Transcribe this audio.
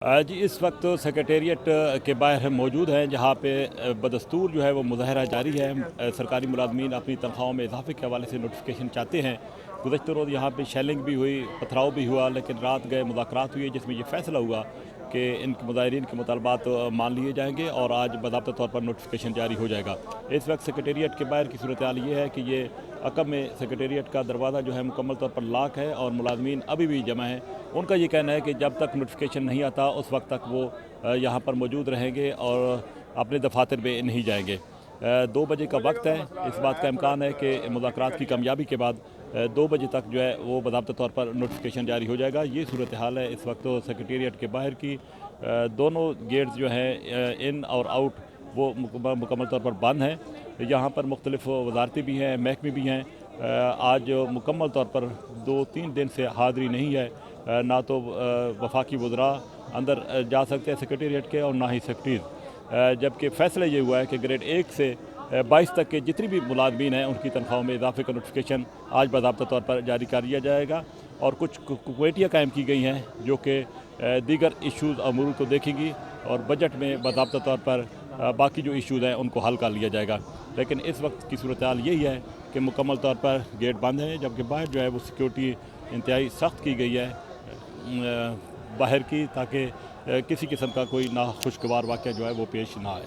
जी इस वक्त सेक्रेटेरिएट के बाहर हम मौजूद हैं, जहाँ पे बदस्तूर जो है वो मुज़ाहरा जारी है। सरकारी मुलाजमीन अपनी तनख्वाहों में इजाफे के हवाले से नोटिफिकेशन चाहते हैं। गुज़श्ता रोज़ यहाँ पे शेलिंग भी हुई, पथराव भी हुआ, लेकिन रात गए मुज़ाकरात हुए जिसमें ये फ़ैसला हुआ कि इन मुज़ाहिरीन के मुतालबात मान लिए जाएंगे और आज बाज़ाब्ता तौर पर नोटिफिकेशन जारी हो जाएगा। इस वक्त सेक्रेटेरिएट के बाहर की सूरत हाल ये है कि ये अकब में सेक्रेटेरिएट का दरवाज़ा जो है मुकम्मल तौर पर लॉक है और मुलाजमीन अभी भी जमा है। उनका ये कहना है कि जब तक नोटिफिकेशन नहीं आता उस वक्त तक वो यहाँ पर मौजूद रहेंगे और अपने दफातर में नहीं जाएंगे। 2 बजे का वक्त है। इस बात का इम्कान है कि मुज़ाकरात की कामयाबी के बाद 2 बजे तक जो है वो बाज़ाब्ता तौर पर नोटिफिकेशन जारी हो जाएगा। ये सूरत हाल है इस वक्त तो सेक्रेटेरिएट के बाहर की। दोनों गेट्स जो हैं इन और आउट वो मुकम्मल तौर पर बंद हैं। यहाँ पर मुख्तलिफ वजारतें भी हैं, महकमे भी हैं। आज मुकम्मल तौर पर 2-3 दिन से हाज़री नहीं है। ना तो वफाकी वज़रा अंदर जा सकते हैं सेक्रेटेरिएट के और ना ही सेक्रेटरीज़। जबकि फ़ैसला ये हुआ है कि ग्रेड 1 से 22 तक के जितनी भी मुलाजमीन हैं उनकी तनख्वाहों में इजाफे का नोटिफिकेशन आज बाज़ाब्ता तौर पर जारी कर दिया जाएगा और कुछ कमेटियाँ कायम की गई हैं जो कि दीगर इशूज़ अमूर को देखेंगी और बजट में बाज़ाब्ता तौर पर बाकी जो इशूज़ हैं उनको हल कर लिया जाएगा। लेकिन इस वक्त की सूरत हाल यही है कि मुकम्मल तौर पर गेट बंद है, जबकि बाहर जो है वो सिक्योरिटी इंतहाई सख्त की गई है बाहर की, ताकि किसी किस्म का कोई नाखुशगवार वाक़या जो है वो पेश ना आए।